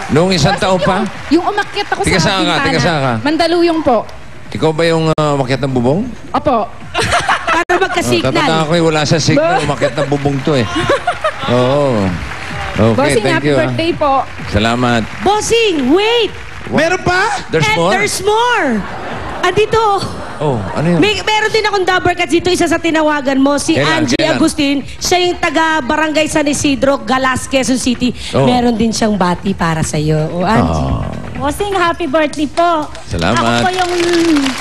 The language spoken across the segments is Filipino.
Noong isang taon pa? Yung umakyat ako Tiga sa saan ka? bintana. Tiga saan ka? Mandaluyong po. Ikaw ba yung umakyat ng bubong? Opo. Para magka-signal. Tatanda ko wala sa signal. Umakyat ng bubong to eh. Oo. Okay, Bossing, thank happy you. birthday po. Salamat. Bossing, wait! Meron pa? There's And more? there's more! Andito. Oh, ano yun? Meron din akong double cut dito, isa sa tinawagan mo, si Kailan? Angie Agustin. Siya yung taga-barangay San Isidro, Galas, Quezon City. Oh. Meron din siyang bati para sa'yo. O, Angie. Bossing, happy birthday po. Salamat. Ako po yung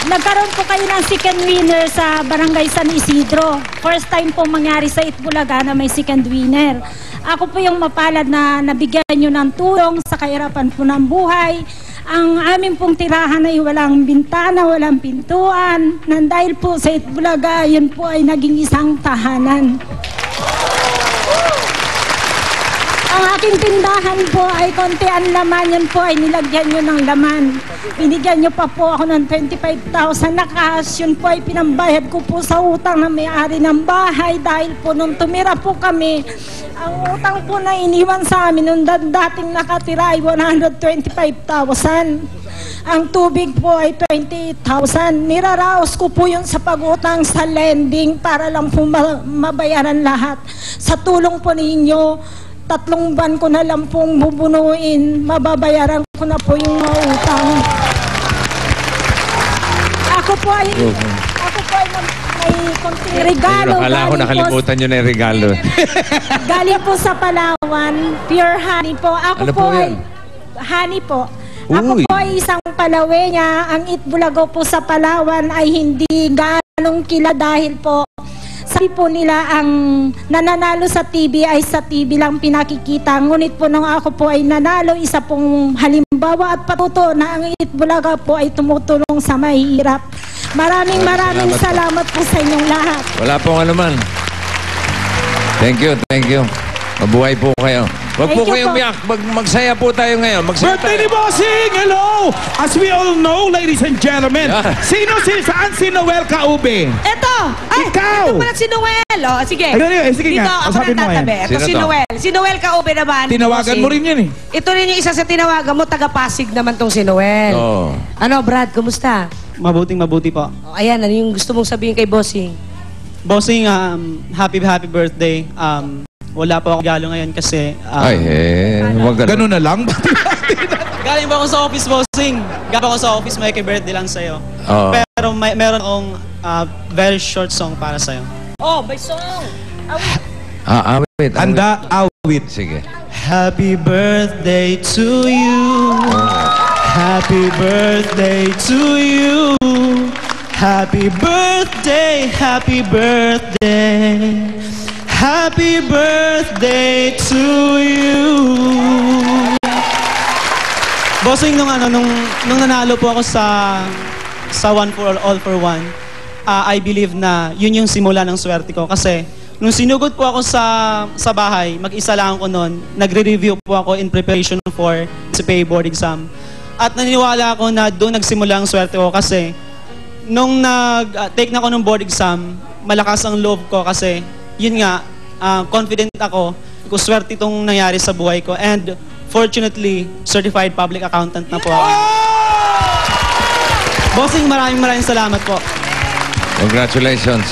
nagkaroon po kayo ng second winner sa Barangay San Isidro. First time po mangyari sa Itbulaga na may second winner. Ako po yung mapalad na nabigyan nyo ng tulong sa kahirapan po ng buhay. Ang aming pong tirahan ay walang bintana, walang pintuan. Nang dahil po sa Itbulaga, yun po ay naging isang tahanan. Ang aking tindahan po ay konti ang laman. Yan po ay nilagyan nyo ng laman. Binigyan nyo pa po ako ng 25,000 na cash. Yun po ay pinambayad ko po sa utang ng may-ari ng bahay. Dahil po nung tumira po kami, ang utang po na iniwan sa amin nung dating nakatira ay 125,000. Ang tubig po ay 28,000. Niraraos ko po yun sa pag-utang sa lending para lang po mabayaran lahat. Sa tulong po ninyo, 3 buwan ko na lang pong bubunuin. Mababayaran ko na po yung mga utang. Ako po ay may konting regalo. Akala ko nakalimutan nyo na yung regalo. Galing po sa Palawan, pure honey po. Ako Ano po po ay yan? honey po. Ako Uy. po ay isang Palawenya. Ang Itbulaga po sa Palawan ay hindi ganong kila dahil po sabi po nila ang nananalo sa TV ay sa TV lang pinakikita. Ngunit po nung ako po ay nanalo, isa pong halimbawa at patuto na ang Itbulaga po ay tumutulong sa mahihirap. Maraming salamat po sa inyong lahat. Wala pong anuman. Thank you, thank you. Mabuhay po kayo. Wag po Thank you kayong po. umiyak. Magsaya po tayo ngayon. Magsaya Birthday ni tayo. Bossing! Hello! As we all know, ladies and gentlemen, Yeah. saan si Noel Kaube? Eto! Ay, Ikaw! ito pala si Noel. O, sige. Sige Dito, nga, ako usapin na mo tatabi. yan. Ito Sino si to? Noel. Si Noel Kaube naman. Tinawagan mo rin yan eh. Ito rin yung isa sa tinawagan mo, taga-Pasig naman tong si Noel. Oo. Ano, Brad, kumusta? Mabuti po. O, ayan, ano yung gusto mong sabihin kay Bossing? Bossing, happy birthday. Wala po ako regalo ngayon kasi... Ay, wag ganun. Ganun na lang? Galing pa ako sa office, Bossing. Galing pa ako sa office, may birthday lang sa'yo. Oo. Pero meron akong very short song para sa'yo. Oh, may song! Awit. Handa, awit. Sige. Happy birthday to you. Happy birthday to you. Happy birthday, happy birthday. Happy birthday to you. Bossing, nung nanalo po ako sa One for All for One, I believe na yun yung simula ng swerte ko. Kasi nung sinugod po ako sa bahay, mag-isa lang ako noon, nagre-review po ako in preparation for CPA board exam. At naniniwala ako na doon nagsimula ang swerte ko kasi nung nag-take na ako ng board exam, malakas ang loob ko kasi yun nga, confident ako kung swerte itong nangyari sa buhay ko. And fortunately, certified public accountant na po ako. Bossing, maraming salamat po. Congratulations.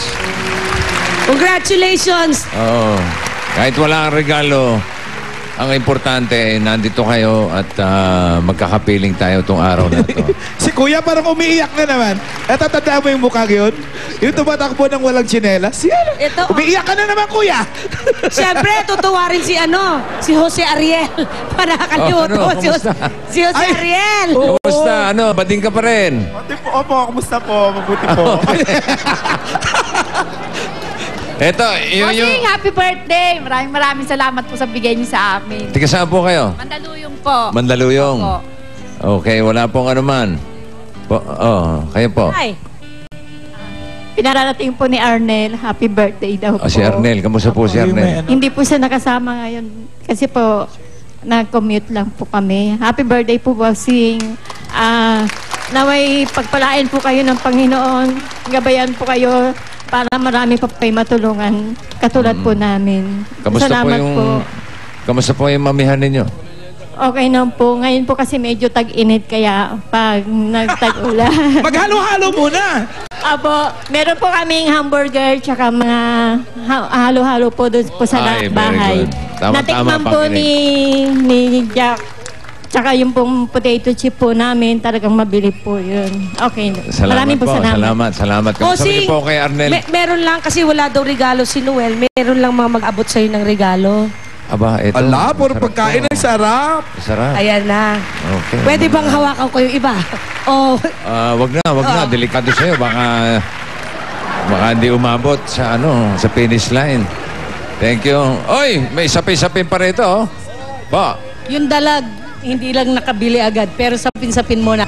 Congratulations! Oo. Kahit wala kang regalo, ang importante, nandito kayo at magkakapiling tayo itong araw na ito. Si Kuya parang umiiyak na naman. Eto, tandaan mo yung mukha yun? Yung tumatakbo ng walang tsinelas. Yan. Ito, Umiiyak ka na naman, Kuya! siyempre, tutuwa rin si Jose Ariel. Panakalimutan Oh, ano? si Jose Ay! Ariel. Kumusta? Ano? Bading ka pa rin? Opo, kumusta po? Mabuti po. Eto, yun yung... Bossing, happy birthday! Maraming salamat po sa bigay niyo sa amin. Tika saan po kayo? Mandaluyong po. Mandaluyong. Opo. Okay, wala pong anuman. Kayo po. Ay, Pinararating po ni Arnel, happy birthday daw po. Si Arnel, kamusta po si Arnel? Hindi po siya nakasama ngayon kasi po nag-commute lang po kami. Happy birthday po, bossing. Naway pagpalain po kayo ng Panginoon. Gabayan po kayo para marami pa kayo matulungan katulad po namin. Kamusta Salamat po yung mamihan ninyo? Okay na po. Ngayon po kasi medyo tag-init kaya pag nagtag-ulan. Maghalo-halo muna. Apo, meron po kaming hamburger tsaka mga halo-halo po doon po sa Ay, very bahay. good. Tama-tama Natikman po pakinig. ni Jack. Tsaka yung pong potato chip po namin, talagang mabili po yun. Okay. Maraming po salamat. Salamat. Kamusta Bossing, niyo po kay Arnel? meron lang kasi wala daw regalo si Noel. Meron lang mga mag-abot sa'yo ng regalo. Aba, ito. Ala, puro Sarap pagkain to. ay sarap. Sarap. Ayan na. Okay. Pwede bang hawakan ko yung iba? Oh, Wag na. Delikado sa'yo. Baka hindi umabot sa sa finish line. Thank you. Oy, may sapin-sapin pa rito, oh. Pa. yung dalag, hindi lang nakabili agad, pero sapin-sapin mo na.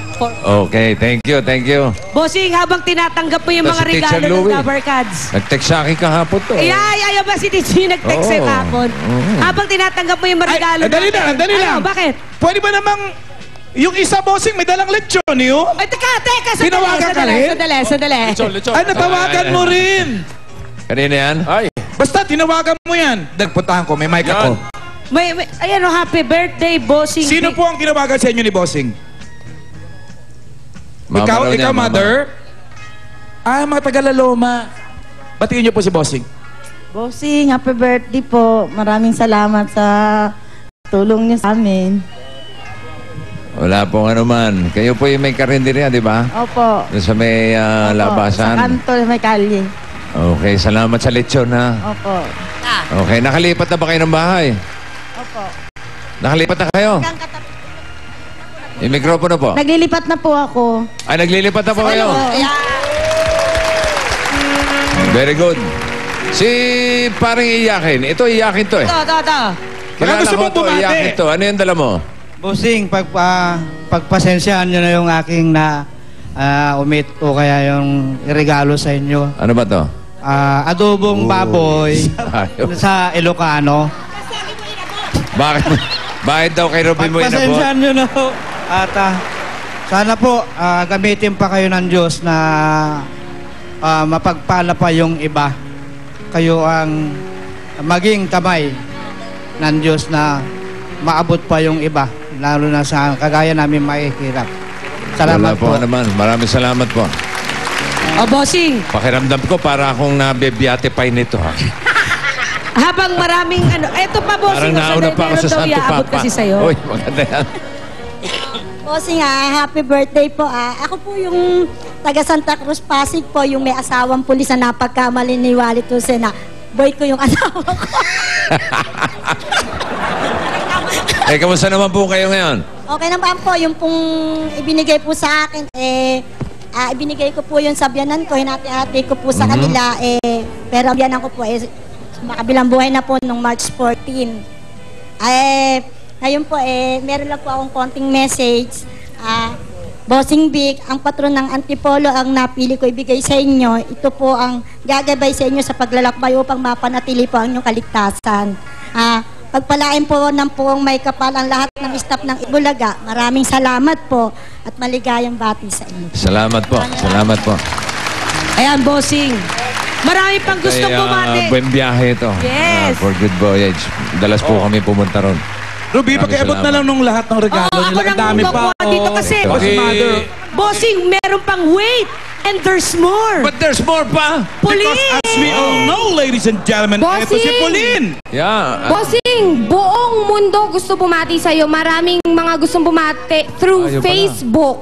Okay, thank you. Bossing, habang tinatanggap mo yung Ito mga si Teacher regalo ng Louie. Cover Cards. Nag-text sa akin kahapon to. Ayaw ba si Teacher nag-text sa'yo Oo. kahapon? Habang tinatanggap mo yung mga regalo. Dali lang. Ano, bakit? Pwede ba namang yung isa bossing may dalang lechon yun? Ay, teka, Tinawagan ka rin? Sandali. Ay, natawagan mo rin. Kanina yan? Basta tinawagan mo yan. Nagpuntahan ko, may mic ako. Ayan o, happy birthday, Bossing. Sino po ang kinawagan sa inyo ni bossing? Mama raw niya, Ikaw, mama. mother? Mga taga-Laloma. Batiin niyo po si bossing. Bossing, happy birthday po. Maraming salamat sa tulong niyo sa amin. Wala pong anuman. Kayo po yung may karinderya, di ba? Opo. Doon sa may Sa labasan. kanto, may kalye. Okay, salamat sa lechon, ha? Opo. Okay, nakalipat na ba kayo ng bahay? Opo. Nakalipat na kayo? Yung mikropono po. Naglilipat na po ako. Ay, naglilipat na po kayo? Very good. Si paring iyakin. Ito, iyakin to eh. Ito. Kilala gusto ko mo to, bumati? iyakin to. Ano yung dala mo? Bossing, pagpasensyahan nyo na yung aking umit o kaya yung regalo sa inyo. Ano ba to? Adobong baboy Ayos. sa Ilocano. Bakit daw kay Robin mo inabot? Pagpasensyahan nyo na po. At sana po gamitin pa kayo ng Diyos na mapagpala pa yung iba. Kayo ang maging kamay ng Diyos na maabot pa yung iba. Lalo na sa kagaya namin makikirap. Salamat Wala po. Naman. Maraming salamat po. O, Bossing, Pakiramdam ko para akong nabebeatify nito, ha? habang maraming eto pa, Parang Bossing, nauna pa ako sa Santo iaabot Papa. kasi sa'yo. Uy, maganda yan. Bossing, happy birthday po. Ako po yung taga Santa Cruz, Pasig po, yung may asawang pulis na napagkamali ni Wally Tulse na boy ko yung asawa ko. Kamusta naman po kayo ngayon? Okay naman po, yung pong ibinigay po sa akin, ibinigay ko po yung sabyanan ko, hinati-hati ko po sa kanila, pero sabyanan ko po, makabilang buhay na po nung March 14. Ngayon po, meron lang po akong konting message. Bossing Vic, ang patron ng Antipolo ang napili ko ibigay sa inyo. Ito po ang gagabay sa inyo sa paglalakbay upang mapanatili po ang inyong kaligtasan. Pagpalain po ng puong may kapal ang lahat ng staff ng Ibulaga. Maraming salamat po at maligayang bati sa inyo. Salamat po. Salamat po. Ayan, Bossing. Marami pang gustong bumati. Buen biyahe ito. Yes. For good voyage. Dalas po kami pumunta ron. Ruby, Maraming pakiabot na salamat. lang nung lahat ng regalo Oo, nila. ako Ang dami nang pa. kukuha dito kasi. Oh, si mother. Bossing, meron pang wait. And there's more. But there's more pa. Pauline! Because as we all know, ladies and gentlemen, eto si Bossing! Pauline. Yeah. Bossing, buong mundo gusto bumati sa'yo. Maraming mga gustong bumati through Ayun pala. Facebook.